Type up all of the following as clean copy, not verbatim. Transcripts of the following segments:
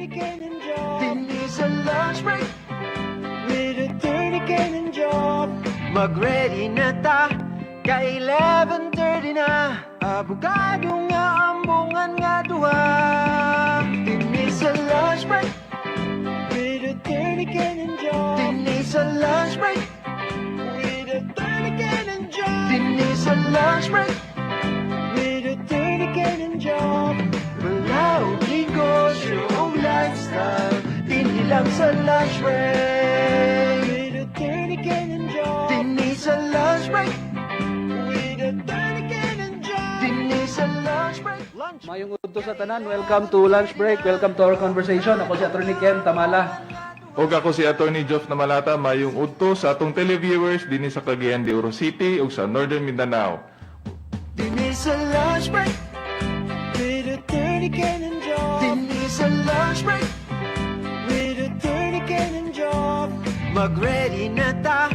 Dini sa lunch break with Attorney Ken and Job. Mag-ready na ta, ka 11:30 na. Abogado nga ambungan nga duha. Dini sa lunch break with Attorney Ken and Job. Dini sa lunch break with Attorney Ken and Job. Dini sa lunch break with Attorney Ken and Job. Malaw, negosyo, lifestyle. Dini lang sa lunch break with Attorney Ken and Job. Dini sa lunch break with Attorney Ken and Job. Dini sa lunch break. Mayong udto sa tanan, welcome to lunch break, welcome to our conversation. Ako si Attorney Ken Tamala. O ako si Attorney Joff Namalata, mayong udto sa atong televiewers dinhi sa Cagayan de Oro City ug sa Northern Mindanao. Dini sa lunch break with Attorney Ken and Job. Dini sa lunch break with Attorney Ken and Job. Mag-ready na ta,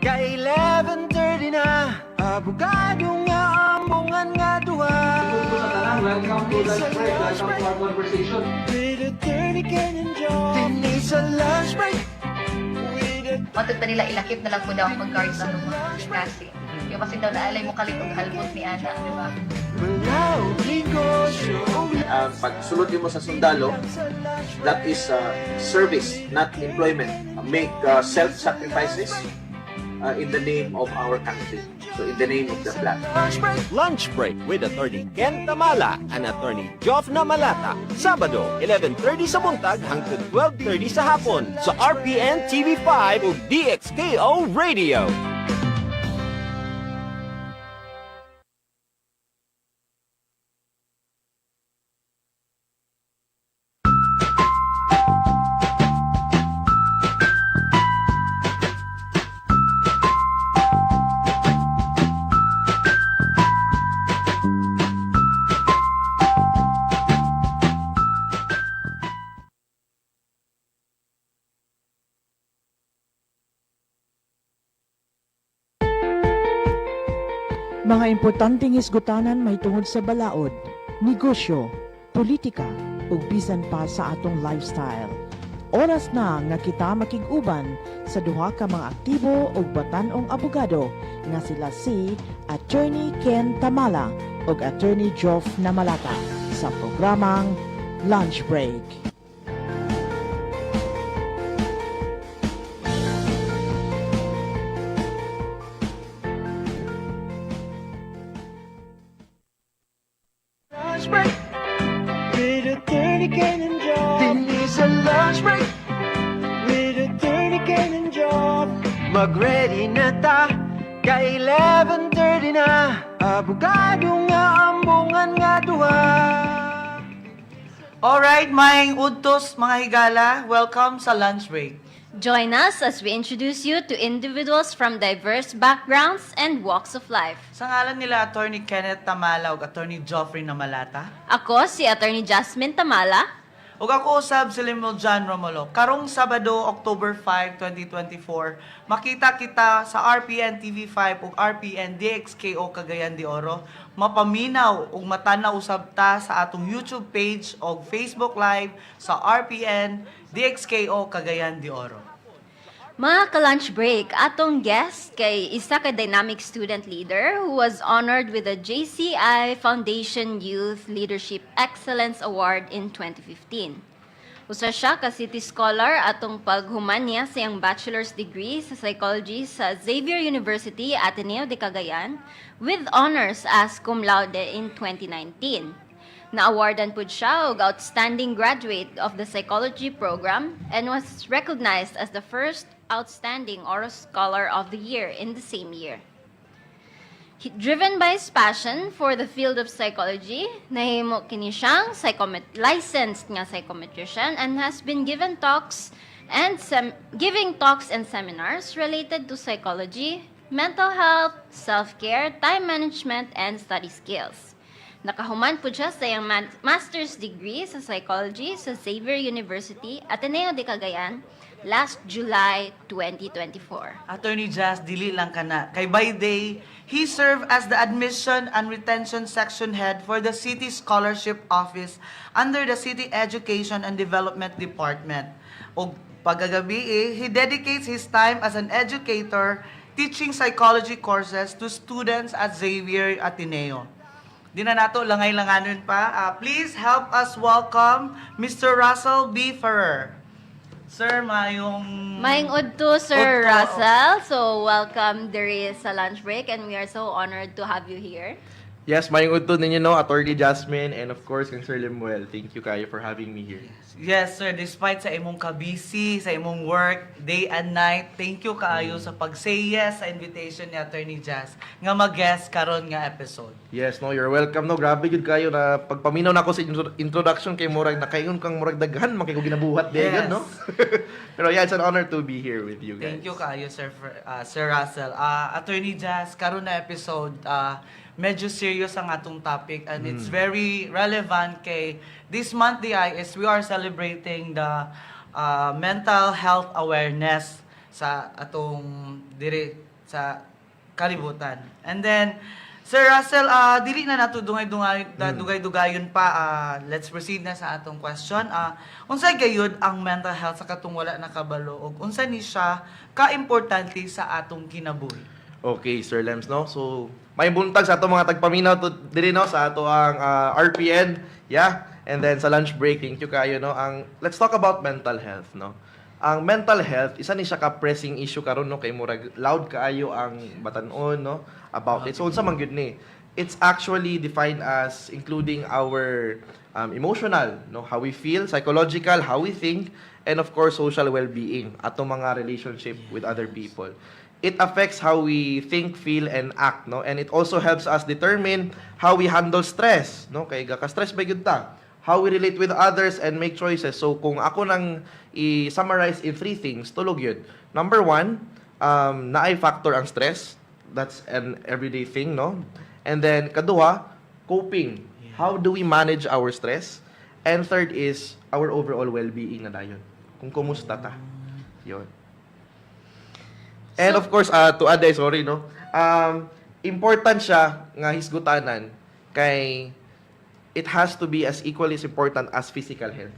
ka 11:30 na. Abogado nga ambungan nga duha. Udto sa tanan, welcome to lunch break, welcome to our conversation. With Attorney Ken and Job. Dini sa lunch break with Matod pa nila ilakip na lang po daw ang mag-guard sa mga kasi. Yung kasi daw naalay mo kalitong halbot ni Ana, di ba? Malaw, negosyo. Pagsulod mo sa sundalo, that is service, not employment. Make self-sacrifices in the name of our country. So in the name of the flag. Lunch Break with Attorney Ken Tamala and Attorney Joff Namalata. Sabado, 11:30 sa buntag hangtod 12:30 sa hapon sa RPN TV5 ug DXKO Radio. Mga importanteng isgutanan may tungod sa balaod, negosyo, politika, ug bisan pa sa atong lifestyle. Oras na nga kita makig-uban sa duha ka mga aktibo ug batan-ong abogado nga sila si Attorney Ken Tamala ug Attorney Joff Namalata sa programang Lunch Break. Lunch break with Attorney Ken and Job. Dini sa lunch break with Attorney Ken and Job. Mag-ready na ta, ka 11:30 na. Abogado nga ambungan nga duha. Alright, maing udtos mga higala, welcome sa lunch break. Join us as we introduce you to individuals from diverse backgrounds and walks of life. Sa ngalan nila Attorney Kenneth Tamala ug Attorney Joffrey Namalata. Ako si Attorney Jasmine Tamala. Ug ako usab si Limol John Romulo. Karong Sabado, October 5, 2024, makita kita sa RPN TV5 ug RPN DXKO Cagayan de Oro. Mapaminaw ug matanaw usab ta sa atong YouTube page ug Facebook Live sa RPN DXKO Cagayan de Oro. Mga ka-lunch break, atong guest kay isa ka dynamic student leader who was honored with the JCI Foundation Youth Leadership Excellence Award in 2015. Usa siya ka city scholar atong paghuman niya sa iyang bachelor's degree sa psychology sa Xavier University, Ateneo de Cagayan with honors as cum laude in 2019. Na-awardan po siya og outstanding graduate of the psychology program and was recognized as the first outstanding Oral Scholar of the Year in the same year. Driven by his passion for the field of psychology, nahimo kini siyang licensed nga psychometrician and has been given talks and giving talks and seminars related to psychology, mental health, self-care, time management, and study skills. Nakahuman po siya sa iyang master's degree sa psychology sa Xavier University, Ateneo de Cagayan, last July 2024. Attorney Jazz, dili lang kana. Kay by day, he served as the Admission and Retention Section Head for the City Scholarship Office under the City Education and Development Department. O pagagabi, he dedicates his time as an educator teaching psychology courses to students at Xavier Ateneo. Di na nato langay-langanon pa. Please help us welcome Mr. Russell B. Ferrer. Sir, Maing udto, Sir Udto. Russell. So, welcome there sa lunch break and we are so honored to have you here. Yes, mayong udto ninyo no, Attorney Jasmine, and of course, Sir Lemuel. Thank you kayo for having me here. Yes, sir. Despite sa imong kabisi, sa imong work, day and night, thank you kaayo sa pag-say yes sa invitation ni Attorney Jazz nga mag-guest karon nga episode. Yes, no, you're welcome no. Grabe gud kayo na pagpaminaw na ako sa introduction kay murag nakaingon kang murag daghan man kay ko ginabuhat di Yes. no. Pero yeah, it's an honor to be here with you guys. Thank you kaayo, Sir Russell. Attorney Jazz, karon na episode, medyo serious ang atong topic and it's very relevant kay this month the IS we are celebrating the mental health awareness sa atong diri sa kalibutan. And then Sir Russell, dili na nato dugay-dugayon pa. Let's proceed na sa atong question. Unsay gayud ang mental health sa katong wala nakabalo ug unsa ni siya ka-importante sa atong kinabuhi? Okay, Sir Lems, no? So, may buntag sa ato mga tagpaminaw to diri no sa ato ang RPN, yeah. And then sa lunch break, thank you kayo no. Let's talk about mental health, no. Ang mental health isa ni siya ka pressing issue karon no kay murag loud kaayo ang batan-on no about it. So unsa man gyud ni? It's actually defined as including our emotional, no, how we feel, psychological, how we think, and of course social well-being atong mga relationship with other people. It affects how we think, feel, and act, no? And it also helps us determine how we handle stress, no? Kay ka-stress ba gyud ta? How we relate with others and make choices. So kung ako nang i-summarize in 3 things, tulog yun. Number 1, naay factor ang stress. That's an everyday thing, no? And then kaduha, coping. How do we manage our stress? And third is our overall well-being na dayon. Kung kumusta ta. Yun. And of course, to add, sorry, no? Important siya nga hisgutanan kay it has to be as equally as important as physical health.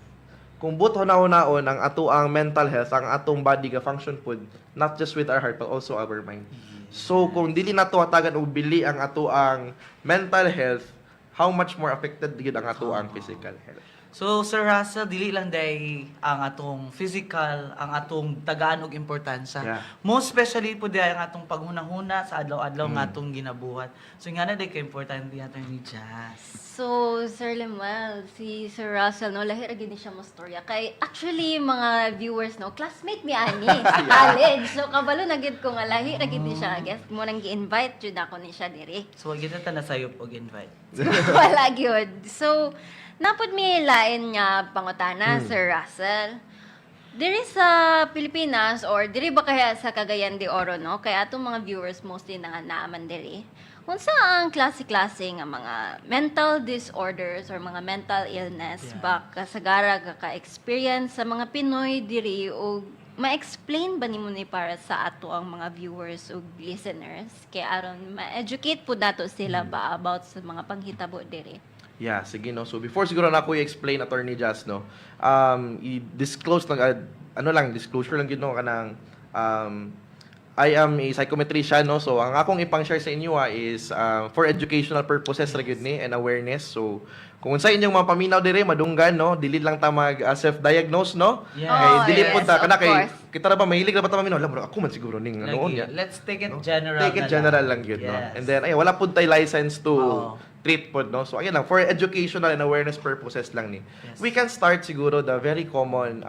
Kung buto na-unaon ang ato ang mental health, ang atong body ga function pod, not just with our heart but also our mind. So kung dili nato hatagan og bili ang ato ang mental health, how much more affected gyud ang ato ang physical health. So, Sir Russell, dili lang day ang atong physical, ang atong tagaan og importansya. Yeah. Most especially po day ang atong paghunahuna sa adlaw-adlaw nga atong ginabuhat. So, nga na day ka-importante natin ni Jazz. So, Sir Lemuel, si Sir Russell, no, lahi ra gid ni siya mo storya. Kay actually mga viewers, no, classmate mi ani sa college. So, kabalo na gid ko nga lahi ra gid ni siya. Guess mo nang gi-invite jud ako ni siya diri. So, wag kita na sayop og invite. Wala gyud. So, napod mi lain nga pangutana, Sir Russell. Diri sa Pilipinas or diri ba kaya sa Cagayan de Oro, no? Kaya atong mga viewers mostly na naaman diri. Unsa ang klase-klase nga mga mental disorders or mga mental illness ba kasagara ka-experience sa mga Pinoy diri o ma-explain ba nimo ni para sa ato ang mga viewers o listeners kay aron ma-educate po dato sila ba about sa mga panghitabo diri? Yeah, sige no. So before siguro na ako i-explain Attorney Jazz no. I-disclose lang disclosure lang gid no kanang I am a psychometrician no. So ang akong ipang-share sa inyo is for educational purposes ra gyud ni and awareness. So kung unsa inyong mga paminaw dire madunggan no, dili lang ta mag self-diagnose no. Yeah. Kay dili yes, po ta kana of kay course. kita ra ba mahilig ra ba ta maminaw? Alam mo ako man siguro ning noon ya. Let's take it No? general. Take it general lang yun, no? Yes. And then, ay, wala po tayo license to Oo. treat po, no? So, ayun lang, for educational and awareness purposes lang ni. Yes. We can start siguro the very common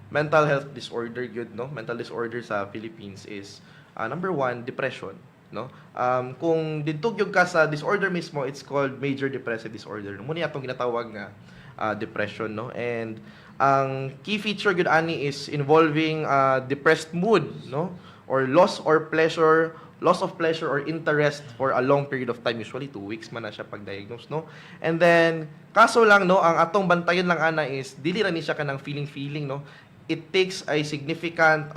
mental health disorder yun, no? Mental disorder sa Philippines is, number 1, depression, no? Kung ditugyog ka sa disorder mismo, it's called major depressive disorder. Muna itong ginatawag nga depression, no? And ang key feature yun ani is involving depressed mood, no? Or loss of pleasure or interest for a long period of time, usually 2 weeks man na siya pag-diagnose, no? And then kaso lang no, ang atong bantayan lang ana is dili ra ni siya kanang feeling, no? it takes a significant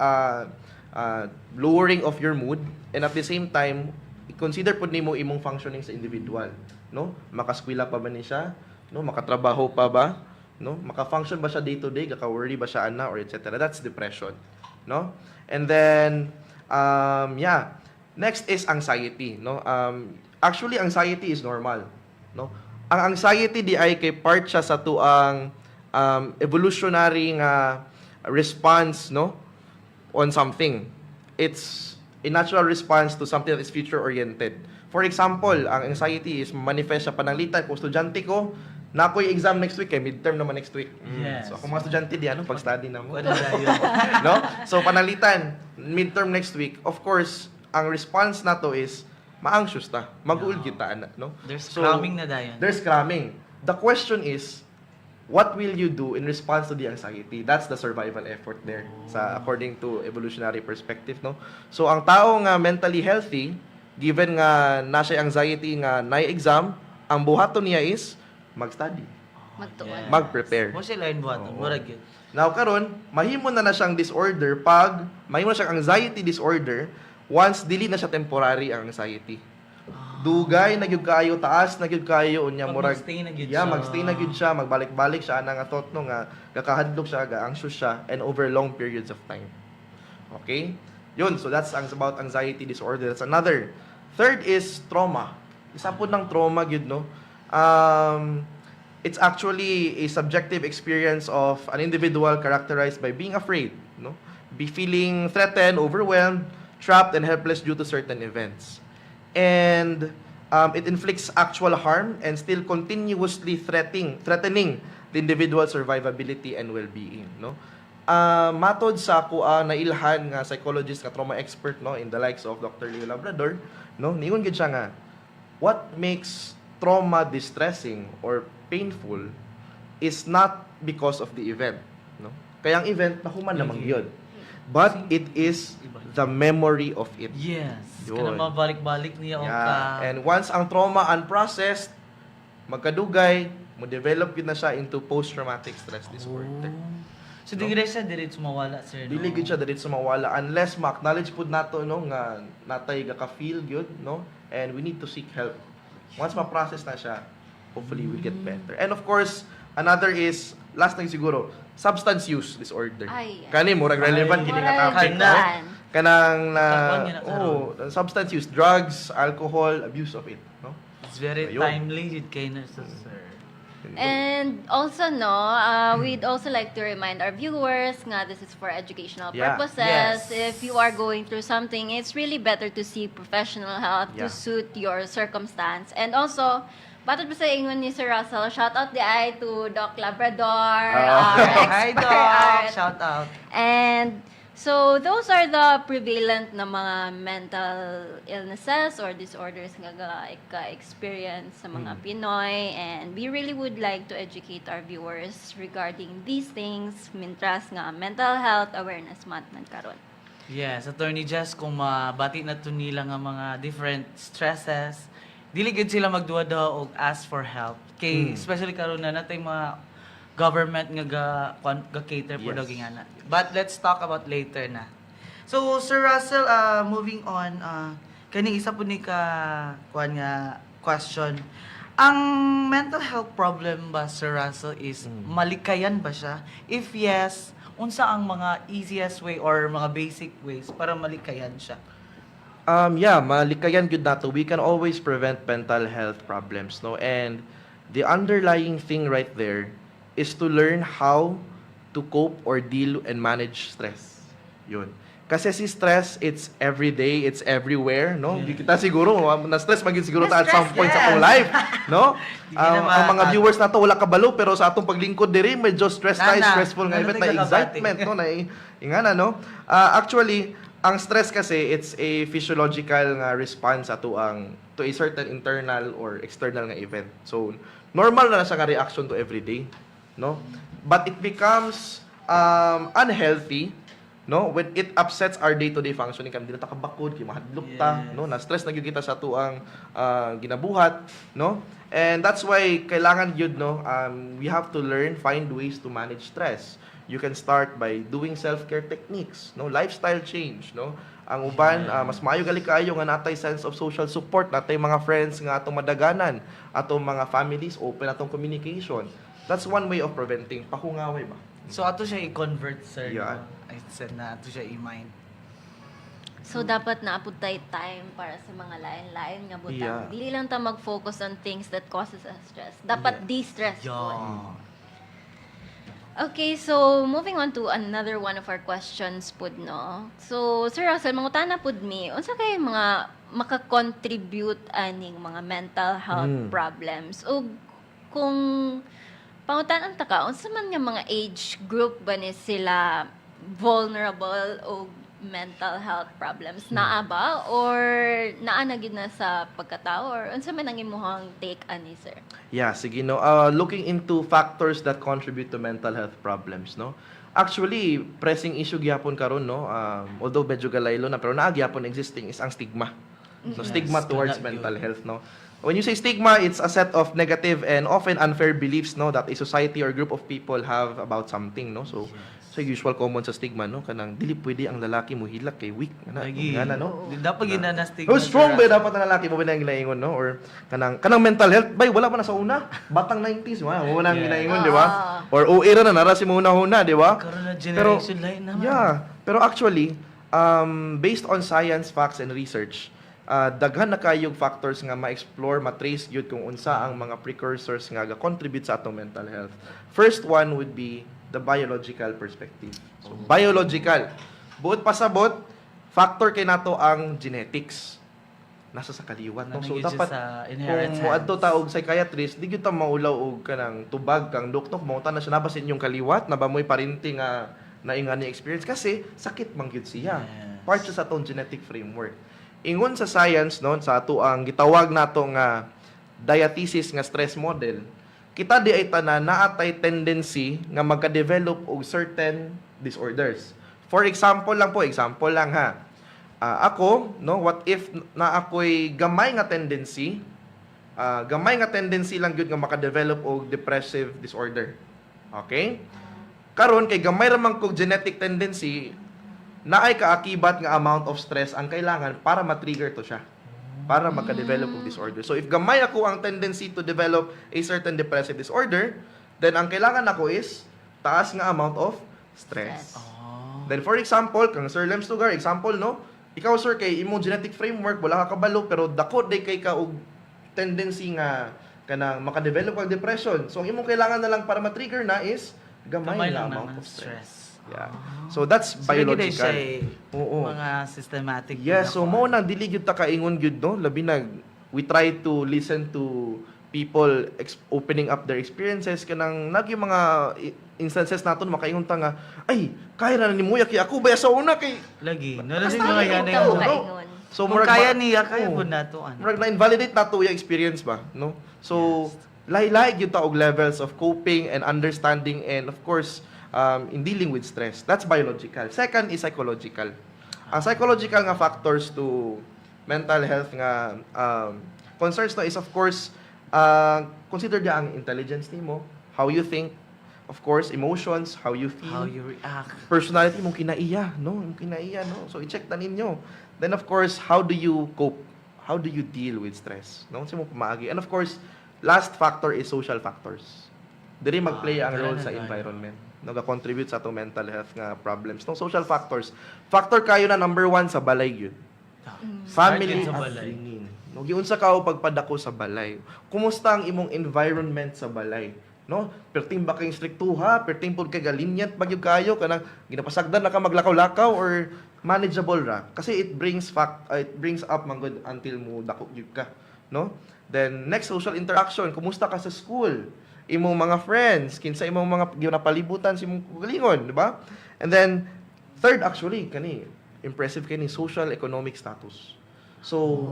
lowering of your mood, and at the same time consider pud nimo imong functioning sa individual, no? Makaskwela pa ba ni siya, no? Makatrabaho pa ba, no? Maka-function ba siya day to day, gaka-worry ba siya ana, or etc. That's depression, no? And then yeah, next is anxiety, no? Actually anxiety is normal, no? Ang anxiety di ay kay part siya sa tuang evolutionary nga response, no, on something. It's a natural response to something that is future-oriented. For example, ang anxiety is manifest sa pananglitan. Kung estudyante ko, na ako'y exam next week, midterm naman next week. Yes. So, kung mga estudyante di, pag-study na mo. Wala na yun. No? So, pananglitan, midterm next week, of course, ang response na to is, ma-anxious ta. Mag-uul kita, no? There's So, cramming na dayon. There's cramming. The question is, what will you do in response to the anxiety? That's the survival effort there, sa according to evolutionary perspective, no? So, ang tao nga mentally healthy, given nga na siya anxiety nga na-exam, ang buhaton niya is mag-study, Magtuon. mag-prepare. Mo sila in buhaton, Oo. murag yun. Now, karon mahimo na siyang disorder pag mahimo na siyang anxiety disorder once dili na siya temporary ang anxiety. Dugay na gyud kaayo, taas na gyud kaayo unya Pag murag magstay na gyud yeah, siya. magstay na gyud siya, magbalik-balik siya ana nga thought no nga gakahadlok siya, ga-anxious siya and over long periods of time. Okay? Yun, so that's about anxiety disorder. That's another. Third is trauma. Isa po ng trauma gyud no. It's actually a subjective experience of an individual characterized by being afraid, no? Be feeling threatened, overwhelmed, trapped and helpless due to certain events. And it inflicts actual harm and still continuously threatening the individual's survivability and well-being, no? Matod sa kuha na ilhan nga psychologist nga trauma expert, no, in the likes of Dr. Leo Labrador, no, niingon gid siya nga what makes trauma distressing or painful is not because of the event, no? Kaya ang event nahuman lamang yun. But it is the memory of it. Yes. Yun. Kana mabalik-balik niya o Yeah. ka. And once ang trauma unprocessed, magkadugay, mo develop yun na siya into post-traumatic stress disorder. So, di gina siya, diretso mawala, sir. No? Dili gid siya dili sumawala unless ma-acknowledge pud nato no nga natay ka-feel good, no? And we need to seek help. Once ma-process na siya, hopefully we'll get better. And of course, another is last thing siguro, substance use disorder. Ay. Kani murag relevant gini nga topic, no? Kana. Kanang Sakwan yun na substance use, drugs, alcohol, abuse of it, no? It's very Ayun. timely, yun kay nurses, sir. And also, no, we'd also like to remind our viewers nga this is for educational Yeah. purposes. Yes. If you are going through something, it's really better to seek professional help Yeah. to suit your circumstance. And also, batod pa sa ingon ni Sir Russell, shout out di ay to Doc Labrador, our Hi, expert. Doc! Shout out. And so those are the prevalent na mga mental illnesses or disorders nga ka-experience sa mga Pinoy, and we really would like to educate our viewers regarding these things mintras nga Mental Health Awareness Month man karon. Yes, Attorney Jess, kung mabati na to nila nga mga different stresses, dili gid sila magduwa-duwa og ask for help. Kay especially karon na natay mga government nga ga-cater for Yes. daw gingana. But let's talk about later na. So Sir Russell, moving on, kani isa po ni ka kuan nga question. Ang mental health problem ba, Sir Russell, is malikayan ba siya? If yes, unsa ang mga easiest way or mga basic ways para malikayan siya? Yeah, malikayan gyud nato. We can always prevent mental health problems, no? And the underlying thing right there is to learn how to cope or deal and manage stress. Yun. Kasi si stress, it's everyday, it's everywhere, no? Kita siguro, na-stress maging siguro ta at some point sa atong life, no? Ang mga viewers nato wala kabalo, pero sa atong paglingkod diri medyo stress na, stressful nga event na excitement, no? Na ingana, no? Actually, ang stress kasi, it's a physiological nga response to a certain internal or external nga event. So, normal na siya nga reaction to everyday, no? But it becomes unhealthy, no, when it upsets our day-to-day functioning. Kami dili ta kabakod, kay mahadlok ta, no, na stress na gyud kita sa tuang ginabuhat, no? And that's why kailangan yun, no, we have to learn, find ways to manage stress. You can start by doing self-care techniques, no, lifestyle change, no. Ang uban, mas maayo gali kaayo nga natay sense of social support, natay mga friends nga atong madaganan, atong mga families, open atong communication. That's one way of preventing pakungaway ba? So ato siya i-convert, sir. Yeah. No? I said na ato siya i-mind. So, dapat naapod tayo time para sa mga lain-lain nga butang. Yeah. Dili lang ta mag-focus on things that causes us stress. Dapat de-stress po. Yeah. Okay, so moving on to another one of our questions pud, no. So, Sir Russell, mangutana pud mi, unsa kay mga maka-contribute aning mga mental health problems o kung pangutanan ta ka, unsa man nga mga age group ba ni sila vulnerable o mental health problems naa ba or naa na gid na sa pagkatao or unsa man ang imong take ani, sir? Yeah, sige, no. Looking into factors that contribute to mental health problems, no. Actually, pressing issue gyapon karon, no. Although medyo galaylo na pero naa gyapon existing is ang stigma. So stigma towards mental health, no. When you say stigma, it's a set of negative and often unfair beliefs, no, that a society or group of people have about something, no. So usual common sa stigma, no, kanang dili pwede ang lalaki mo hilak kay weak ngana, no. Dapat ginanastig. Oh, strong ba dapat ang lalaki mo ba nang ginaingon, no? Or kanang mental health bay wala pa na sa una. Batang 90s, mo nang ginaingon, di ba? Or era na nara si mo una, di ba? Karon na generation line naman. Yeah, pero actually, based on science, facts and research, daghan na kayong factors nga ma-explore, ma-trace yun kung unsa ang mga precursors nga ga-contribute sa atong mental health. First one would be the biological perspective. So, biological. Buot pasabot, factor kay nato ang genetics. Nasa sa kaliwat, no? So, dapat, kung muadto ta og psychiatrist, di gyud ta maulaw og kanang tubag kang doktor, maunta na siya nabasin yung kaliwat, nabamoy parinting nga naingani experience kasi sakit man gyud siya. Part siya sa atong genetic framework. Ingon sa science, no, sa ato ang gitawag nato nga diathesis nga stress model, kita di ay tanan naatay tendency nga magka-develop og certain disorders. For example lang ha. Ako, no, what if na ako'y gamay nga tendency lang gyud nga maka-develop og depressive disorder. Okay? Karon kay gamay ra man kog genetic tendency, naay kaakibat nga amount of stress ang kailangan para ma-trigger to siya. Para magka-develop of disorder. So, if gamay ako ang tendency to develop a certain depressive disorder, then ang kailangan ako is taas nga amount of stress. Then, for example, kang Sir Lems Lugar, example, no? Ikaw, sir, kay imong genetic framework, wala ka kabalo, pero dako day kay ka og tendency nga kanang maka-develop ang depression. So, ang imong kailangan na lang para ma-trigger na is gamay na amount of stress. Yeah. So that's biological. Oo. Mga systematic. Yes, so mo nang dili gyud ta kaingon gyud, no, labi na we try to listen to people opening up their experiences kanang nag yung mga instances naton makaingon ta nga ay kaya na ni Muya kay ako ba sa una kay lagi. Nalasing mga yanay mo. So kung kaya niya kaya pud nato ano. Murag na invalidate nato yung experience ba, no? So lahi-lahi gyud ta og levels of coping and understanding and of course in dealing with stress. That's biological. Second is psychological. Ang psychological nga factors to mental health nga concerns to is of course consider dia ang intelligence nimo, how you think, of course emotions, how you feel, how you react, personality mo kinaiya, no? Yung kinaiya, no? So i-check ta ninyo. Then of course, how do you cope? How do you deal with stress? No? Sa mo pamaagi. And of course, last factor is social factors. Diri mag-play ang role sa environment. Nag-contribute sa atong mental health nga problems. No, social factors. Factor kayo na number 1 sa balay yun. Family upbringing. No, giunsa ka o pagpadako sa balay. Kumusta ang imong environment sa balay? No, perting ba kayong striktuha, perting pud kay galinyat bagyo kayo kanang ginapasagdan na ka maglakaw-lakaw or manageable ra kasi it brings up man good until mo dako gyud ka, no? Then next, social interaction. Kumusta ka sa school? Imong mga friends, kinsa imong mga ginapalibutan sa imong galingon, di ba? And then third actually kani impressive kani social economic status. So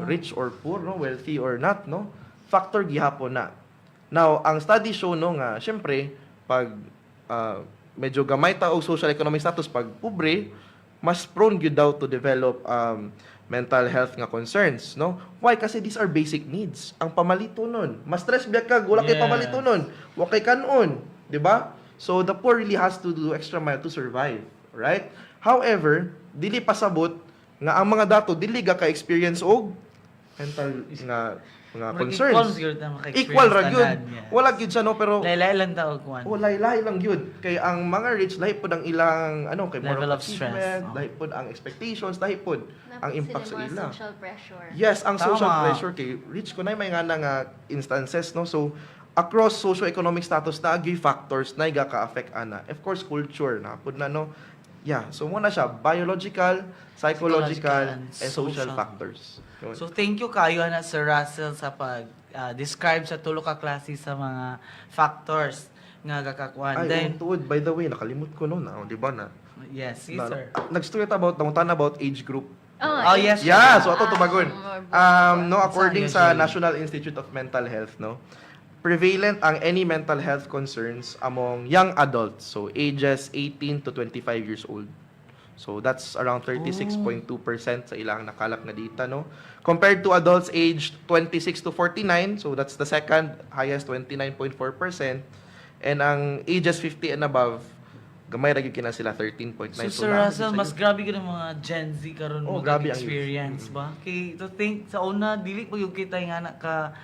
rich or poor, no, wealthy or not, no, factor gihapon na. Now ang study show no nga syempre pag medyo gamay ta og social economic status pag pobre mas prone gyud daw to develop mental health nga concerns, no? Why? Kasi these are basic needs. Ang pamalito nun, mas stress biya ka, wala kay pamalito nun, wa kay kanon, di ba? So the poor really has to do extra mile to survive, right? However, dili pasabot nga ang mga dato dili ga ka experience og mental nga concerns. Equal ra gyud. Wala gyud sa no, pero Laylay lang taog kuan. lahi lang yun. Kay ang mga rich, lahi pod ang ilang, kay Level moral of stress. achievement, lahi pod ang expectations, lahi pod ang impact sa ila. Social pressure. Yes, ang Tama. social pressure kay rich ko na may nga nga instances, no? So, across socio-economic status na agi factors na iga ka-affect ana. Of course, culture na pod na, no? Yeah, so muna siya, biological, psychological, and social factors. Yun. So thank you kayo na Sir Russell sa pag-describe sa tulo ka klase sa mga factors nga gakakuan. Ay, Then, tuod, by the way, nakalimut ko no na, di ba na? yes, yes na sir. Nag-story about age group. Oh, yes. Yeah, so ato tumagon. No, according sa Usually. National Institute of Mental Health, no, prevalent ang any mental health concerns among young adults, so ages 18 to 25 years old. So that's around 36.2% sa ilang nakalap na data, no. Compared to adults aged 26 to 49, so that's the second highest, 29.4%. And ang ages 50 and above, gamay ra gyud kina sila, 13.9. So Sir Russell, mas grabe ka ng mga Gen Z karon Oh, mga grabe ang experience ba? Kay to think sa una dili pa yung kita nga na ka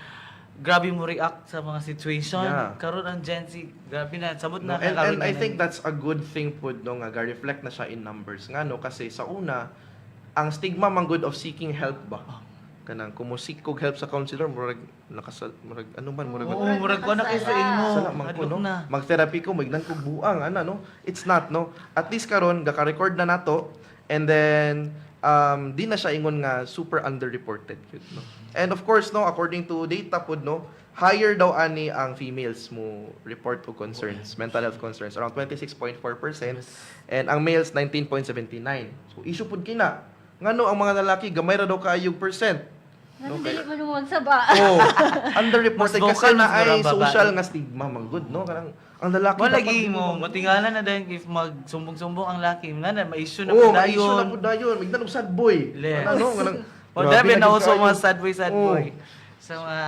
grabe mo react sa mga situation. Yeah. Karon ang Gen Z, grabe na sabot na And I think that's a good thing po no nga reflect na siya in numbers nga no, kasi sa una ang stigma man good of seeking help ba kanang kumusik kog help sa counselor murag murag ano man murag Oo, murag ko na kay sa imo. sala man ko no mag-therapy ko magdan kog buang ana no, it's not no, at least karon gaka-record na nato, and then di na siya ingon nga super underreported yun, no. And of course no, according to data pod no, higher daw ani ang females mo report og concerns, mental health concerns, around 26.4%, and ang males 19.79. So issue pod kina ngano ang mga lalaki gamay ra daw kaayog percent. No, Dili mo nung magsaba. oh, underreported Mas kasi vocal, na mas ay marang babae. social nga stigma man good no, kanang ang lalaki Wala dapat lagi din mo, matingala na din if magsumbong-sumbong ang laki. Nga na, ma-issue na oh, po may issue na dayon. po dayon, magdan og sad boy. Yes. Ano kanang O dabi na gyud uso kayo. mga sad Oh. boy sa mga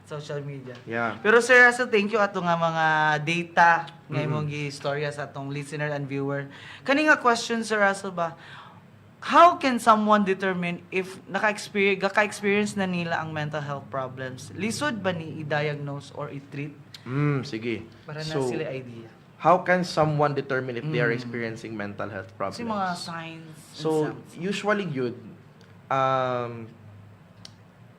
social media. Yeah. Pero Sir Russell, thank you ato nga mga data nga imong gi-istorya sa atong listener and viewer. Kani nga question Sir Russell ba, how can someone determine if gaka-experience na nila ang mental health problems? Lisod ba ni i-diagnose or i-treat? Sige. Para na So, sila idea. how can someone determine if they are experiencing mental health problems? Kasi mga signs and So, symptoms. usually yun,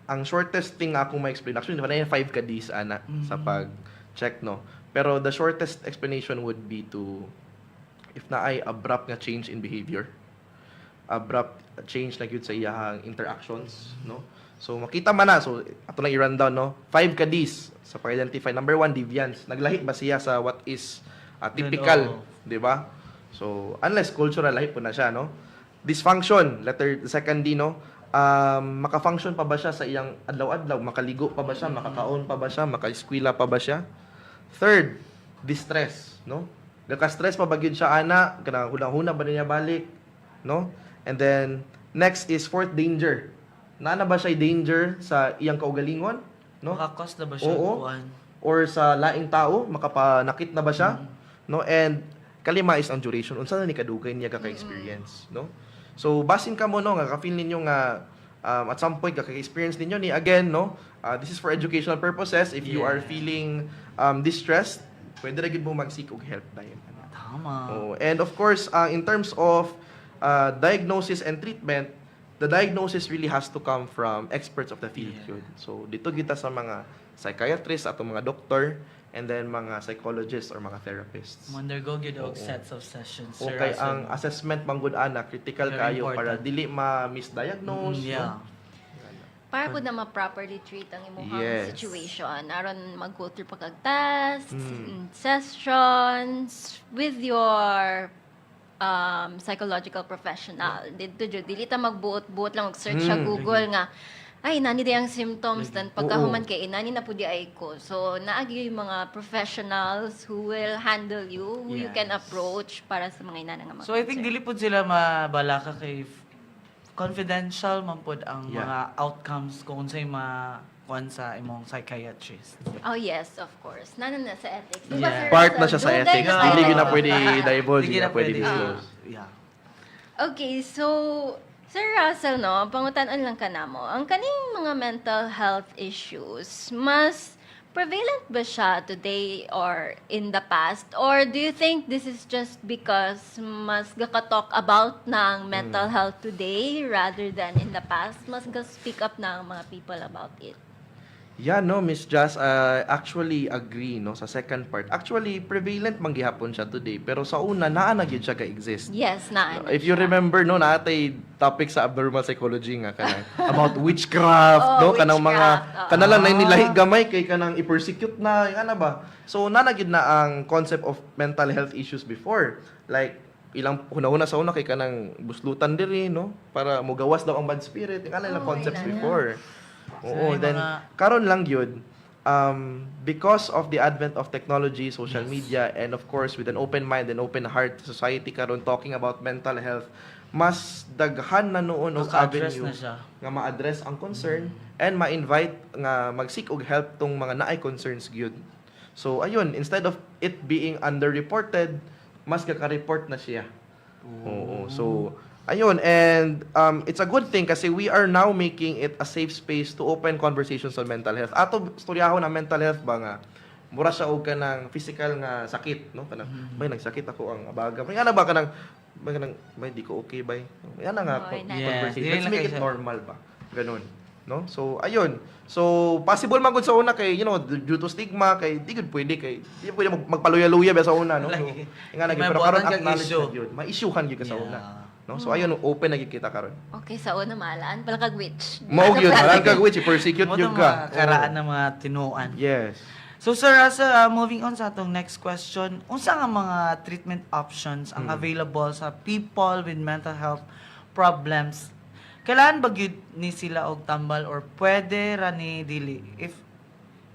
ang shortest thing nga akong ma-explain, actually, na 5 ka days, ana, sa pag-check, no? Pero the shortest explanation would be to, if na ay abrupt nga change in behavior, abrupt change na yun sa iyahang interactions, no? So, makita man na, so, ato lang i-rundown, no? 5 ka days sa pag-identify. Number 1, deviance. Naglahi ba siya sa what is typical, di ba? So, unless cultural, lahi po na siya, no? Dysfunction, the second D, no? Maka-function pa ba siya sa iyang adlaw-adlaw? Makaligo pa ba siya? Makakaon pa ba siya? Maka-eskwela pa ba siya? Third, distress, no? Naka-stress pa ba gyud siya ana? Kanang huna-huna ba niya balik, no? And then next is fourth, danger. Naana ba siya danger sa iyang kaugalingon, no? Makakos na ba siya? Oo. Kuan? Or sa laing tao, makapanakit na ba siya? No? And kalima is ang duration. Unsa na ni kadugay niya kaka-experience, no? So basin ka mo no, nga ka-feel ninyo nga at some point kaka-experience ninyo ni again, no? This is for educational purposes. If you are feeling distressed, pwede ra gyud mo mag-seek og help dayon. Tama. Oh, and of course, in terms of diagnosis and treatment, the diagnosis really has to come from experts of the field. Yun. So dito kita sa mga psychiatrists, atong mga doctor, and then mga psychologists or mga therapists. Undergo gyud og sets of sessions. Sir Okay, Russell. ang assessment manggod ana critical Very kayo para important. dili ma-misdiagnose. Yeah. No? Para po na ma-properly treat ang imong Yes. situation. Aron mag-go through pagkag-test, sessions, with your psychological professional. Dito jud dili ta magbuot-buot lang og search sa Google nga ay nani di ang symptoms dan pagkahuman Oo. kay inani na pudi ay ko. So naagi yung mga professionals who will handle you, who you can Yes. approach para sa mga inana nga mga So I think concern. dili pud sila mabalaka kay confidential man pud ang Yeah. mga outcomes kung unsay kuan sa imong psychiatrist. Oh yes, of course. Nanan na sa ethics. Yeah. Part na siya sa Dugay ethics. na Dili Hindi gyud na na pwede pwede divulge, Hindi hindi na pwede disclose. Yeah. Okay, so Sir Russell, no, pangutan-an lang ka na mo. Ang kaning mga mental health issues, mas prevalent ba siya today or in the past? Or do you think this is just because mas gaka-talk about ng mental health today rather than in the past? Mas ga-speak up na ang mga people about it? Yeah, no, Miss Jazz, actually agree no sa second part. Actually, prevalent man gihapon siya today, pero sa una naa na gyud siya ka-exist. Yes, na. If you remember no, natay topic sa abnormal psychology nga kanang about witchcraft, Oh, no, kanang mga witchcraft, oo. kanalang na nilahi gamay kay kanang i-persecute na, ana ba. So nanagid na ang concept of mental health issues before. Like ilang una sa una kay kanang buslutan diri no para mogawas daw ang bad spirit. Yung kanang Oh, concepts inana. before. Oo, So, then mga- karon lang yun, because of the advent of technology, social media, and of course with an open mind and open heart society karon talking about mental health, mas daghan na noon og Maka-address avenue na siya. nga ma-address ang concern and ma-invite nga mag-seek og help tong mga naay concerns gyud. So ayun, instead of it being underreported, mas kaka-report na siya. Oo. So ayun, and it's a good thing kasi we are now making it a safe space to open conversations on mental health. Ato storyahon na mental health ba nga mura siya og kanang physical nga sakit, no? Kanang may nagsakit ako ang abaga. May ana ba kanang may di ko okay bay. Yan na nga Oy, na- conversation. Yeah, Let's dili make lang it kayo sa- normal ba. Ganun. No? So ayun. So possible man gud sa una kay due to stigma kay di gud pwede kay di pwede magpaluya-luya ba sa una no. So, nga lagi May pero karon buhatan kang acknowledge issue. na gyud. Ma-issuehan gyud ka sa Yeah. una. No? So ayun, open na gyud kita karon. Okay, sa una maalaan pala kag witch. Mao gyud, alam ka which persecute Mo gyud mga ka. karaan ng mga tinuan. Yes. So Sir Russell, moving on sa atong next question, unsa nga mga treatment options ang available sa people with mental health problems? Kailangan ba gyud ni sila og tambal or pwede ra ni dili?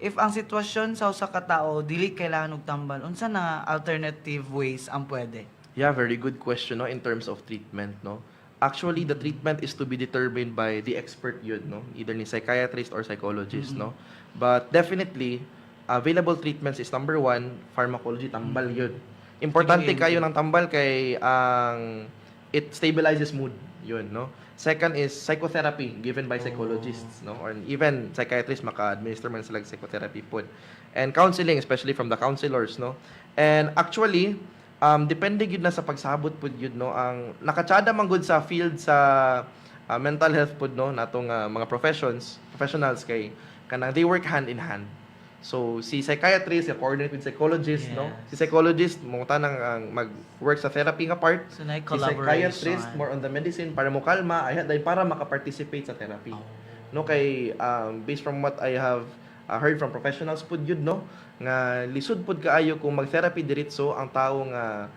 If ang sitwasyon sa usa ka tawo dili kailangan og tambal, unsa na alternative ways ang pwede? Yeah, very good question no in terms of treatment no. Actually, the treatment is to be determined by the expert yun no, either ni psychiatrist or psychologist no. But definitely available treatments is number one, pharmacology tambal yun. Importante Sige. kayo ng tambal kay ang it stabilizes mood yun no. Second is psychotherapy given by psychologists no or even psychiatrists maka-administer man sila ng psychotherapy pod. And counseling especially from the counselors no. And actually depende gyud na sa pagsabot pod gyud no ang nakatsada man gud sa field sa mental health pod no natong mga professionals kay kanang they work hand in hand. So si psychiatrist coordinate with psychologist no. Yes. Si psychologist mo tanang ang mag-work sa therapy nga part. So na Si psychiatrist more on the medicine para mo kalma ay dahil para maka-participate sa therapy. No kay based from what I have heard from professionals pud yun no nga lisod pud kaayo kung mag-therapy diretso ang tawo nga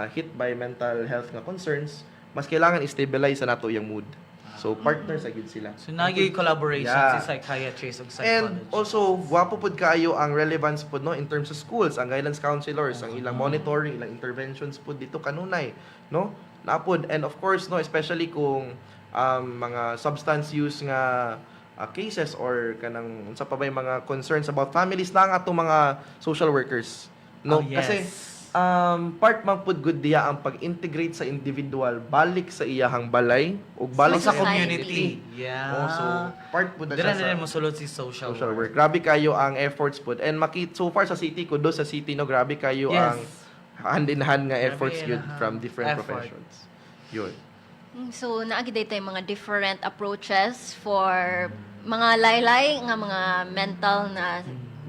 hit by mental health nga concerns mas kailangan i-stabilize sa nato yung mood. So partners agad sila. So nagay collaboration Yeah. si psychiatrist ug And psychologist. also, wapo pud kaayo ang relevance pud no in terms of schools, ang guidance counselors, ang ilang monitoring, ilang interventions pud dito kanunay, no? Napod and of course no especially kung mga substance use nga cases or kanang unsa pa bay mga concerns about families na nga atong mga social workers, no? Oh, yes. Kasi part man pud good diya ang pag-integrate sa individual balik sa iyahang balay ug balik sa Society. community. Yeah. Oh, so part pud na Dira siya na sa mo sulod si social social work. work. Grabe kayo ang efforts po. And so far sa city, kudos sa city, no, grabe kayo Yes. ang hand-in-hand nga Grabe efforts yun na from different effort. professions. Yun. So, naagi tayo mga different approaches for mga laylay nga mga mental na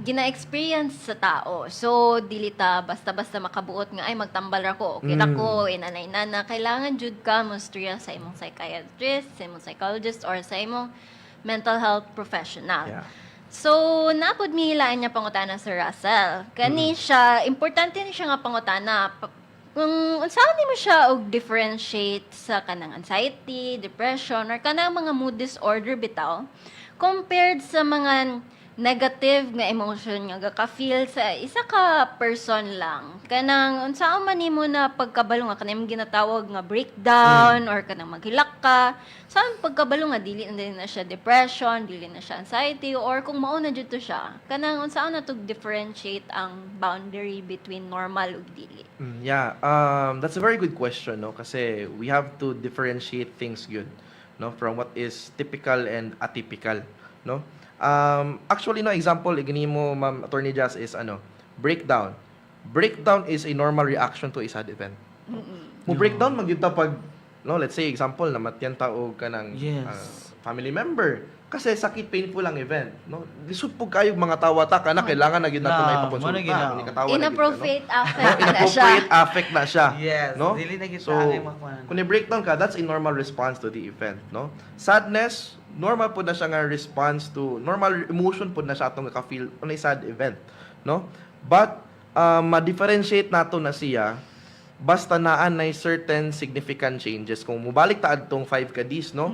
gina-experience sa tao. So, dili ta basta-basta makabuot nga ay magtambal ra ko. Okay ra ko, inanay-nana. Kailangan jud ka mo istorya sa imong psychiatrist, sa imong psychologist, or sa imong mental health professional. Yeah. So, napod mihilaan niya pangutana sa Russell. Kani siya, importante ni siya nga pangutana. Kung unsaon mo siya og differentiate sa kanang anxiety, depression, or kanang mga mood disorder bitaw, compared sa mga negative nga emotion nga ka-feel sa isa ka person lang. Kanang unsaon man nimo na pagkabalo nga kanang ginatawag nga breakdown or kanang maghilak ka. Saan pagkabalo nga dili na siya depression, dili na siya anxiety or kung mao na jud to siya. Kanang unsaon na to differentiate ang boundary between normal ug dili. Yeah, that's a very good question, no? Kasi we have to differentiate things good, no? From what is typical and atypical, no? Actually, no, example, igani mo, Ma'am Attorney Jazz, is breakdown. Breakdown is a normal reaction to a sad event. Mo breakdown, magyuta pag, no, let's say, example, namatyan taog ka ng family member. Kasi sakit, painful ang event, no? Lisod po kayo mga tawata ka na kailangan na yun natin na ipakonsulta. Inappropriate affect na siya. Inappropriate affect na siya. Yes, no? dili na kita So, ang makuha. kung i-breakdown ka, that's a normal response to the event, no? Sadness, normal po na siya nga response to, normal emotion po na siya atong ka-feel on a sad event, no? But, ma-differentiate nato na siya, basta naan na certain significant changes. Kung mubalik ta adtong 5 ka Ds, no?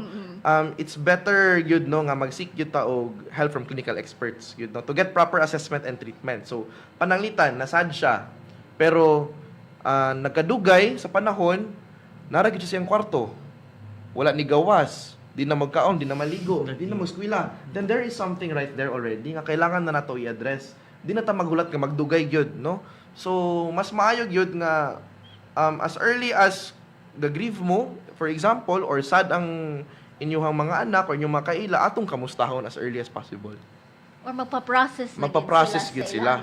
It's better yun, no, nga mag-seek yun ta og help from clinical experts, yun, no, to get proper assessment and treatment. So, pananglitan, nasad siya, pero nagkadugay sa panahon, naragid siya siyang kwarto. Wala ni gawas, di na magkaon, di na maligo, di na mag-eskwela. Then there is something right there already nga kailangan na nato i-address. Di na ta magulat nga magdugay gyud, no? So, mas maayo gyud nga as early as gagrieve mo, for example, or sad ang inyong mga anak or inyong mga kaila, atong kamustahon as early as possible. Or magpa-process na Magpa-process gid gid sila.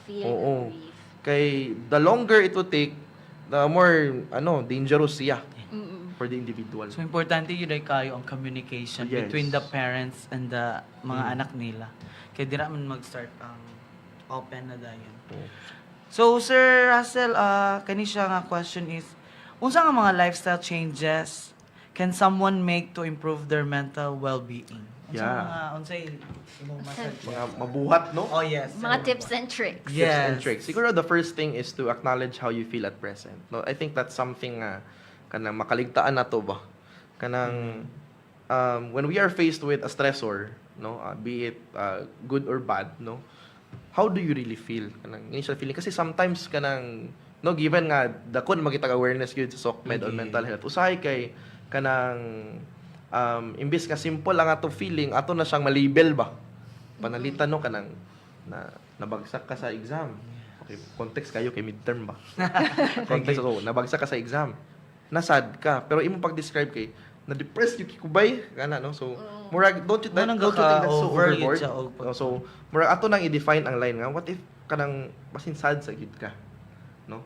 feel Oo. grief. Kay the longer it will take, the more dangerous siya for the individual. So, importante yun ay kayo ang communication Yes. between the parents and the mga anak nila. Kaya di naman mag-start ang open na dayon. So, Sir Russell, kani siya nga question is, unsa nga mga lifestyle changes can someone make to improve their mental well-being? Unsa Yeah. nga, unsay imong message? Mga mabuhat, no? Oh, yes. Mga tips and tricks. Tips and Yes. tricks. Siguro the first thing is to acknowledge how you feel at present. No, I think that's something kanang makaligtaan nato ba. Kanang when we are faced with a stressor, no, be it good or bad, no, how do you really feel? Kanang initial feeling kasi sometimes kanang no, given nga dako na magitag awareness gyud sa SOCMED on mental health. Usahay kay kanang imbis nga simple lang ato feeling, ato na siyang malabel ba. Panalitan no kanang nabagsak ka sa exam. Okay, context kayo kay midterm ba? Context so, nabagsak ka sa exam. Nasad ka, pero imong pag-describe kay na-depressed yung kikubay kana no. So, murag don't you think that's so overboard? No, so, murag ato nang i-define ang line nga, what if kanang basin sad sa gid ka? No?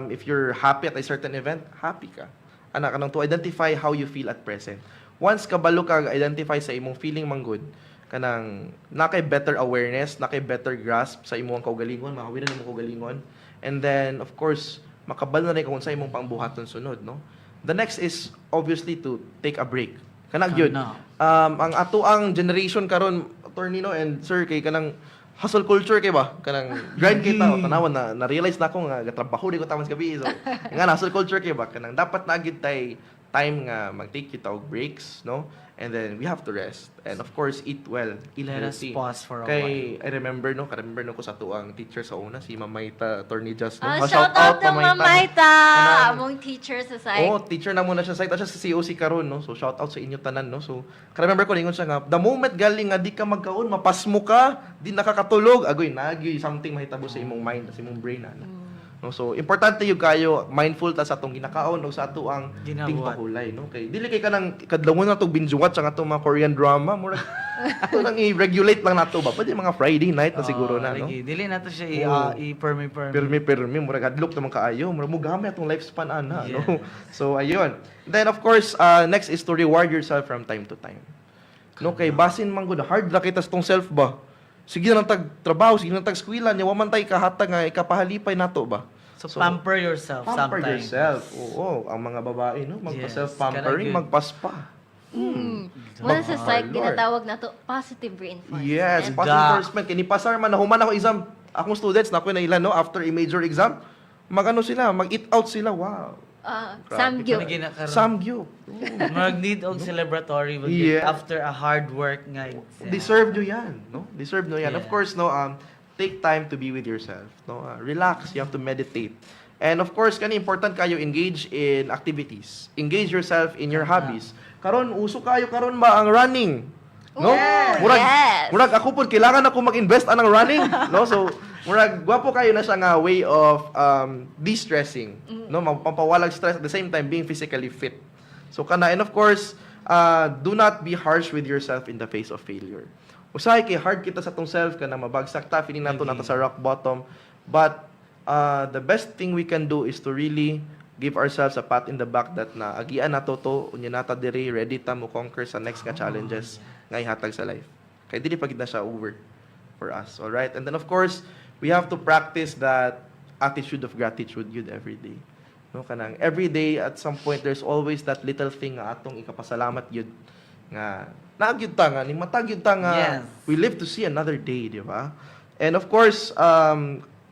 If you're happy at a certain event, happy ka. Ana kanang to identify how you feel at present. Once kabalo ka identify sa imong feeling man good, kanang nakay better awareness, nakay better grasp sa imong kaugalingon, makawinan imong kaugalingon. And then of course, makabalo na rin kung sa imong pangbuhaton sunod, no? The next is obviously to take a break. Kanang gyud. Ang ato ang generation karon, attorney no and sir kay kanang hustle culture kay ba? Kanang grind kita o tanawon na realize na ko nga gatrabaho di ko tamang gabi. So, nga hustle culture kay ba? Kanang dapat na gid tay time nga mag-take kita og breaks, no? And then we have to rest. And of course, eat well. Eat Let us healthy. pause for a Kay, I remember no ko sa tuang teacher sa una, si Mamayta, Attorney Just. No? Shout out to Mamayta! Among teachers sa site. Oo, teacher na muna siya sa site. Siya sa COC karon, no? So, shout out sa inyo tanan, no? So, remember ko, lingon siya nga, the moment galing nga, di ka magkaon, mapasmo ka, di nakakatulog, agoy, nagyoy, something mahitabo sa imong mind, sa imong brain, ano? No, so importante yung kayo mindful ta sa atong ginakaon o sa ato ang tingpahulay, no? Kay dili kay kanang kadlawon na to binge-watch ang atong mga Korean drama, mura ato nang i-regulate lang nato ba? Pwede mga Friday night na siguro na, no? Dili na to siya i-permi. Permi, mura hadlok naman kaayo, mura mo gamit atong lifespan ana, no? So ayun. Then of course, next is to reward yourself from time to time. No, kay basin man gud hard ra kita sa tong self ba? Sige na tag trabaho, sige na tag eskwela, nya wa man tay kahatag nga ikapahalipay nato ba? So pamper yourself Pamper sometimes. yourself. Oo, ang mga babae, no? Magpa-self-pampering, magpa-spa. Wala sa psych, ginatawag na to positive reinforcement. Yes, positive reinforcement. Kinipasar man, nahuman ako exam. Akong students, na ako na ilan, no? After a major exam, mag-ano sila, mag-eat out sila. Wow. Samgyup. Samgyup. Mag-need og celebratory Yeah. after a hard work nga. Deserve nyo yan, no? Deserve nyo yan. Yeah. Of course, no, take time to be with yourself, no? Relax, you have to meditate. And of course, kani important kayo engage in activities. Engage yourself in your hobbies. Karon uso kayo karon ba ang running? No? Yes. Murag, Yes. murag ako po kailangan ako mag-invest anang running, no? So, murag gwapo kayo na siya nga way of de-stressing, no? Mapapawalag stress at the same time being physically fit. So kana, and of course, do not be harsh with yourself in the face of failure. Usahay kay hard kita sa tong self kana mabagsak ta feeling nato nata sa rock bottom, but the best thing we can do is to really give ourselves a pat in the back that na agian nato to unya nata diri ready ta mo conquer sa next nga challenges nga ihatag sa life. Kay dili pa gid na siya over for us, all right? And then of course, we have to practice that attitude of gratitude yun every day. No kanang every day at some point there's always that little thing nga atong ikapasalamat yun nga naagyud ta nga ni matagyud ta nga Yes. we live to see another day, di ba? And of course,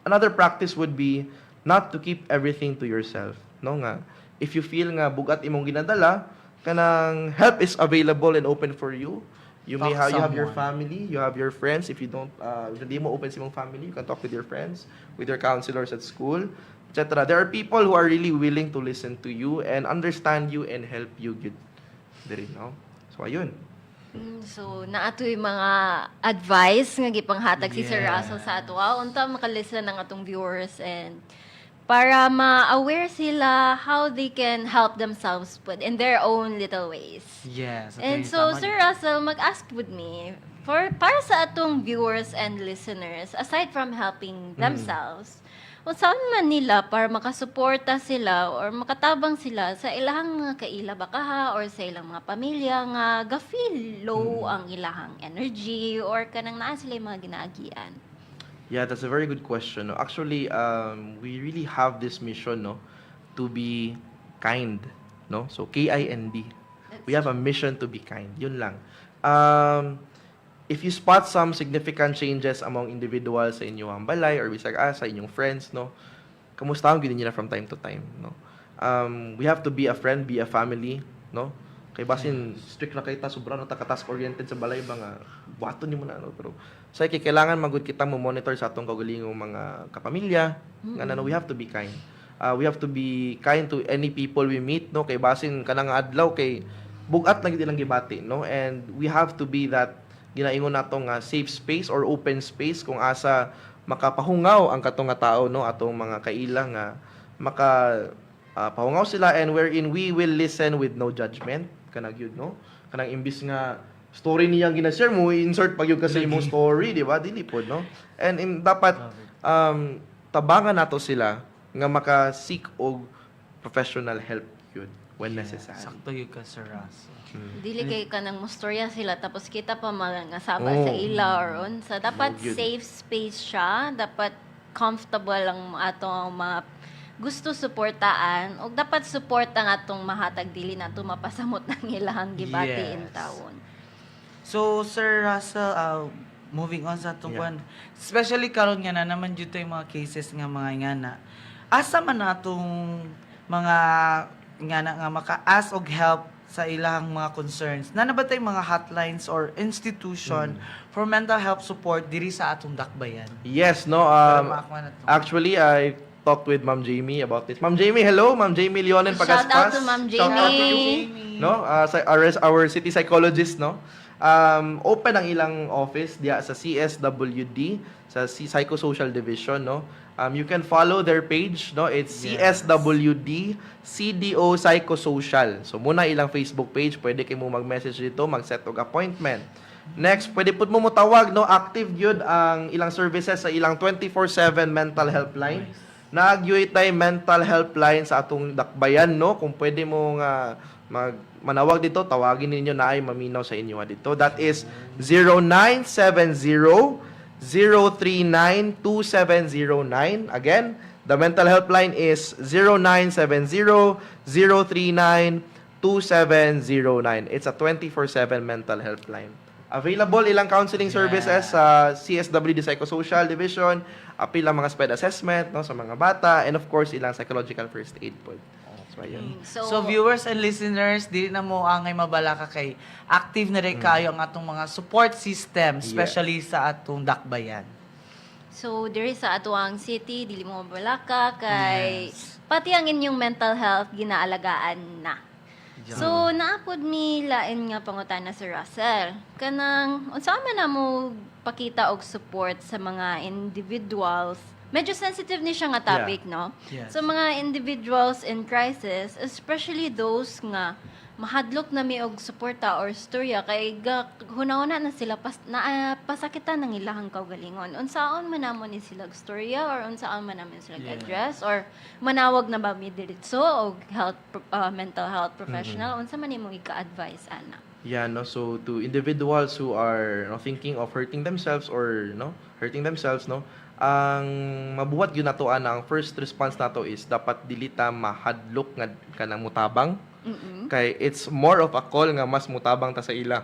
another practice would be not to keep everything to yourself, no nga. If you feel nga bugat imong ginadala, kanang help is available and open for you. You may Talk have you have your someone. family, you have your friends. If you don't, if hindi mo open sa imong family, you can talk with your friends, with your counselors at school, etc. There are people who are really willing to listen to you and understand you and help you good. Diri, no? So ayun. So, naato yung mga advice nga gipanghatag si Sir Yeah. Russell sa ato. Unta makalisten ng atong viewers and para ma-aware sila how they can help themselves but in their own little ways. Yes. And so, Sir Russell, mag-ask with me, para sa atong viewers and listeners, aside from helping themselves, kung saan man nila para makasuporta sila or makatabang sila sa ilahang mga kaila bakaha or sa ilang mga pamilya nga ga-feel low ang ilahang energy or kanang naa sila yung mga ginaagian. Yeah, that's a very good question. No? Actually, we really have this mission, no, to be kind, no. So KIND. We have a mission to be kind. Yun lang. If you spot some significant changes among individuals sa inyong balay or bisag sa inyong friends, no, kamusta ang nila from time to time, no. We have to be a friend, be a family, no. Kay basin strict na kita sobra na task oriented sa balay ba nga buhaton nimo na no, pero sa kailangan magud kita mo monitor sa atong kaugalingong mga kapamilya nga we have to be kind. We have to be kind to any people we meet, no, kay basin kanang adlaw kay bugat na gid ilang gibati, no, and we have to be that ginaingon natong safe space or open space kung asa makapahungaw ang katong nga tao, no, atong mga kaila nga pahungaw sila and wherein we will listen with no judgment kanang yun, no, kanang imbis nga story niyang gina-share mo insert pag yun kasi imong story, di ba, dili pod, no, and dapat tabangan nato sila nga maka-seek og professional help yun when necessary. Sakto yun ka, Sir Russell. Dili kay kanang mustorya sila tapos kita pa mangasaba sa ila or unsa. Dapat Good. safe space siya, dapat comfortable ang atong mga gusto suportaan o dapat suporta nga atong mahatag dili na mapasamot ng ilahang gibati in Yes. taon. So, Sir Russell, moving on sa itong kwan, especially karon nga na naman dito yung mga cases nga mga ingana. Asa man natong mga ingana nga maka-ask og help sa ilang mga concerns. Na ba tayong mga hotlines or institution for mental health support diri sa atong dakbayan? Yes, no, Para maakma na to. actually I talked with Ma'am Jamie about this. Ma'am Jamie, hello. Ma'am Jamie Leonen Shout Pagaspas. out to Ma'am Shout out to you. Jamie. No, our city psychologist, no. Open ang ilang office diya sa CSWD, sa Psychosocial Division, no. You can follow their page, no. It's Yes. CSWD CDO Psychosocial. So muna ilang Facebook page, pwede kayo mo mag-message dito, mag-set og appointment. Next, pwede pud mo motawag, no. Active gyud ang ilang services sa ilang 24/7 mental helpline. Nag-UA tay mental helpline sa atong dakbayan, no. Kung pwede mo nga manawag dito, tawagin ninyo na ay maminaw sa inyo dito. That is 0970-039-2709. Again, the mental helpline is 0970-039-2709. It's a 24/7 mental helpline. Available ilang counseling services sa CSWD Psychosocial Division, apil ang mga SPED assessment, no, sa mga bata, and of course ilang psychological first aid po. So ayun. So viewers and listeners, di na mo angay mabalaka kay active na rin kayo ang atong mga support system, especially sa atong dakbayan. So, diri sa atuang city, dili mo mabalaka kay pati ang inyong mental health ginaalagaan na. So, naapod mi lain nga pangutana si Russell. Kanang unsa man na mo pakita og support sa mga individuals. Medyo sensitive ni siya nga topic, no? Yes. So, mga individuals in crisis, especially those nga mahadlok na mi og suporta or storya kay hunahuna na sila pasakitan ng ilahang kaugalingon. Unsaon man namon ni sila storya or unsaon man namin sila address or manawag na ba mi diretso og mental health professional unsa man nimo ika-advise ana? Yeah, no. So to individuals who are thinking of hurting themselves or ang mabuhat yun nato ana ang first response nato is dapat dili ta mahadlok nga kanang mutabang. Kay it's more of a call nga mas mutabang ta sa ila,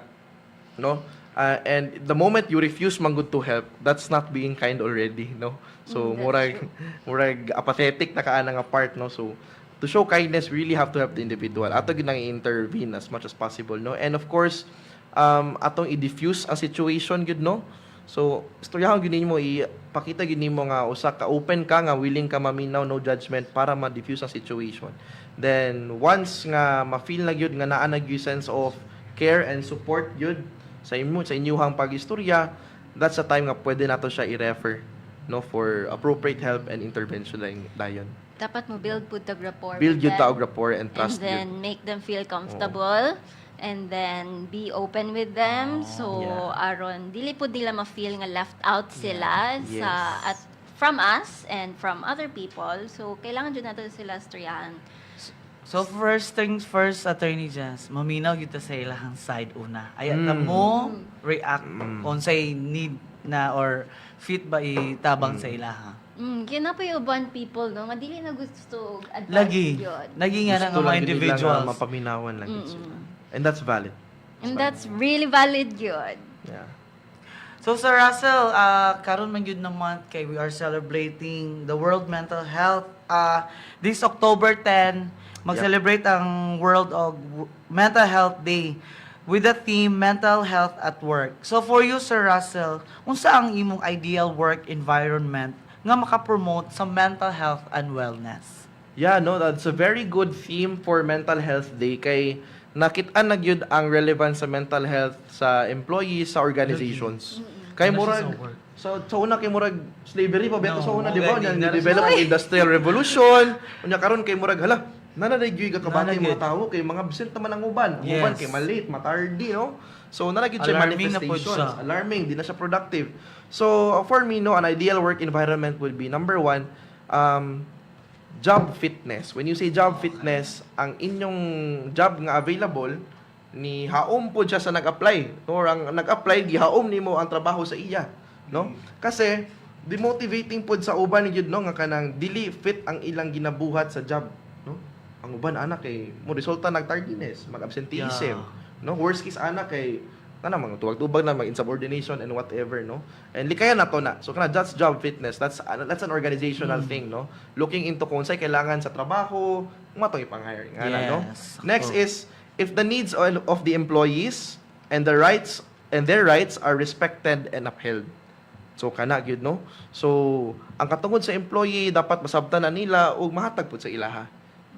no? And the moment you refuse man good to help, that's not being kind already, no? So murag apathetic na kaana nga part, no? So to show kindness, we really have to help the individual. Ato gyud nang intervene as much as possible, no? And of course, atong i-diffuse ang situation gyud, no? So istoryahon gyud nimo, ipakita gyud nimo nga usa ka open ka nga willing ka maminaw, no judgment para ma-diffuse ang situation. Then once nga ma-feel na gyud nga naa na gyud sense of care and support gyud sa inyuhang pagistorya, that's the time nga pwede nato siya i-refer, no, for appropriate help and intervention dayon. Dapat mo build pud tag rapport. Build with gyud them, ta og rapport and trust and then gyud. make them feel comfortable. And then be open with them so aron dili pud nila ma-feel nga left out sila sa at from us and from other people. So kailangan jud nato sila storyahan. So first things first, Attorney Jazz, maminaw gyud ta sa ilahang side una. Ayat na mo react unsay need na or fit ba itabang sa ilaha. Kaya pa yung uban people, no? Nga dili na gusto og advice Lagi. yun. Lagi nga na Gusto nga mga lang gyud nila nga individuals. mapaminawan lang gyud sila. And that's valid. And that's really valid yun. Yeah. So Sir Russell, karon man gyud na month kay we are celebrating the World Mental Health. This October 10, mag-celebrate ang World of Mental Health Day with the theme Mental Health at Work. So for you, Sir Russell, unsa ang imong ideal work environment nga makapromote sa mental health and wellness? Yeah, no, that's a very good theme for Mental Health Day kay nakit-an na gyud ang relevance sa mental health sa employees, sa organizations. Kay murag sa una kay murag slavery pa beto sa una, di ba? Nya develop ang industrial revolution. Unya karon kay murag hala, nanay gyud ka kabati mga tawo kay mga absent naman ang uban. Ang uban kay malate, matardi, no? So nanay gyud siya Alarming na po manifestations. siya. Alarming, di na siya productive. So for me, no, an ideal work environment would be number one, job fitness. When you say job fitness, ang inyong job nga available ni haom po siya sa nag-apply or ang nag-apply gihaom nimo ang trabaho sa iya, no? Kasi demotivating pod sa uban gyud, no, nga kanang dili fit ang ilang ginabuhat sa job, no? Ang uban anak kay mo resulta nag-tardiness, mag-absenteeism, no? Worst case anak kay mga tuwag-tubag na mag-insubordination and whatever, no? And likayan na to na. So kana that's job fitness. That's an organizational thing, no? Looking into kung sa'y kailangan sa trabaho, matong ipang-hire nga no? Next is if the needs of the employees and their rights are respected and upheld. So kana gyud, no? So ang katungod sa employee dapat masabtan na nila ug mahatag pud sa ilaha.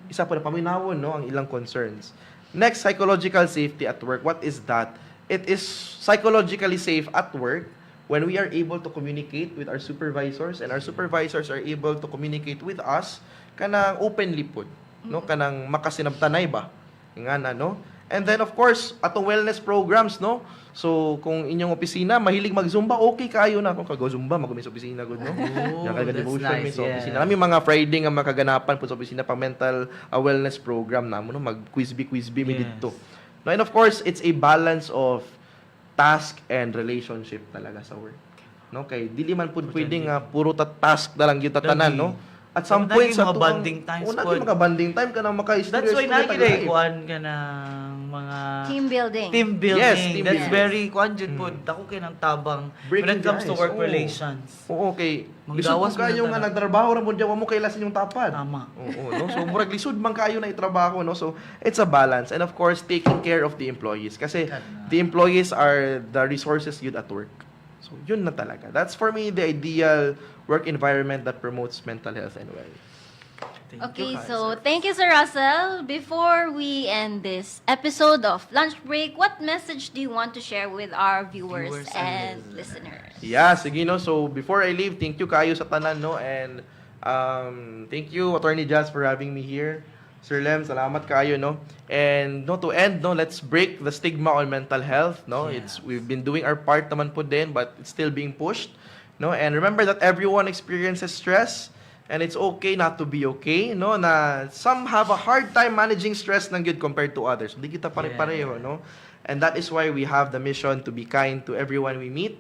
Isa pa na paminawon, no, ang ilang concerns. Next, psychological safety at work. What is that? It is psychologically safe at work when we are able to communicate with our supervisors and our supervisors are able to communicate with us kanang openly pud, no, kanang makasinabtanay ba ingana, no? And then of course atong wellness programs, no? So kung inyong opisina mahilig mag-zumba, okay kaayo na kung kag-zumba magumi sa opisina gud, no? Yang devotion mi sa opisina. Nami mga Friday nga makaganapan pud sa opisina pang mental wellness program namo, no? Mag-quiz mi didto. No, and of course, it's a balance of task and relationship talaga sa work. No, kay dili man pud pwedeng puro task na lang gyud tatanan, no? At some So, point naging sa mga bonding times Una, po. mga bonding time ka na maka-istorya. That's why istorya nakikita life. kuan ka ng mga Team building. team building. Yes, team That's building. very kuan jud po. Dako kay ng tabang when Breaking it comes to the ice, work oo. relations. Oo, okay. Lisod Manggawas mo kayo mo na nga talaga. nagtrabaho ra mo diyan, wa mo kay lasin yung tapad. Tama. Oo, no? So murag lisod man kayo na itrabaho, no? So it's a balance, and of course taking care of the employees kasi the employees are the resources you'd at work. So yun na talaga. That's for me the ideal work environment that promotes mental health and well-being. Okay, so thank you, Sir Russell. Before we end this episode of Lunch Break, what message do you want to share with our viewers and listeners? Yeah, sige no. So before I leave, thank you kayo sa tanan no, and thank you Attorney Jazz for having me here. Sir Lem, salamat kayo no. And no, to end no, let's break the stigma on mental health no. We've been doing our part naman po din, but it's still being pushed no. And remember that everyone experiences stress. And it's okay not to be okay, no? Na some have a hard time managing stress ng good compared to others. Hindi kita pare-pareho, no? And that is why we have the mission to be kind to everyone we meet.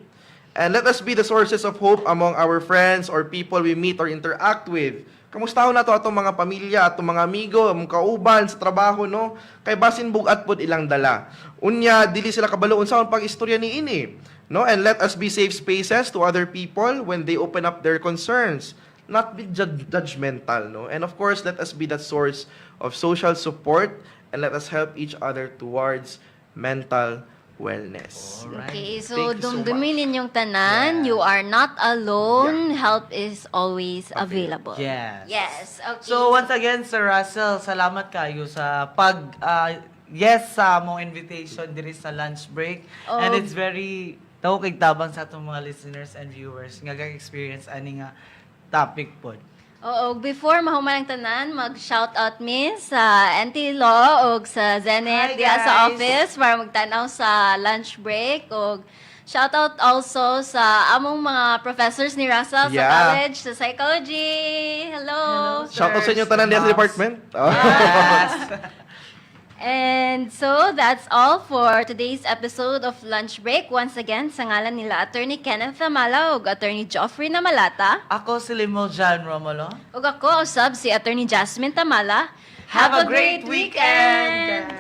And let us be the sources of hope among our friends or people we meet or interact with. Kamusta na to atong mga pamilya, atong mga amigo, mga kauban sa trabaho, no? Kay basin bugat pod ilang dala. Unya, dili sila kabalo unsa pang istorya ni ini, no? And let us be safe spaces to other people when they open up their concerns. Not be judgmental, no? And of course, let us be that source of social support and let us help each other towards mental wellness. Okay, so Thank you so dumdumin ninyong tanan, you are not alone, help is always available. Yes. Yes, okay. So once again, Sir Russell, salamat kayo sa yes sa among invitation diri sa lunch break. And it's very tawo kay tabang sa atong mga listeners and viewers nga ga-experience ani nga topic pod. Oo, before mahuman ang tanan, mag-shoutout mi sa NT Law o sa Zenith Hi, diya sa guys. office para magtanaw sa lunch break o shoutout also sa among mga professors ni Russell sa Yeah. college, sa psychology. Hello. Shout out sa inyo tanan diya sa department. Oh. Yes. And so that's all for today's episode of Lunch Break. Once again, sa ngalan nila Attorney Kenneth Tamala ug Attorney Joffrey Namalata. Ako si Limol Jan Romulo. Ug ako usab si Attorney Jasmine Tamala. Have a great weekend!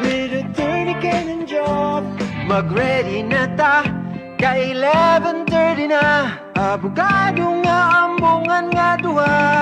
With Attorney Ken and Job, mag-ready na ta. Ka 11:30 na, abogado nga ambungan nga duha.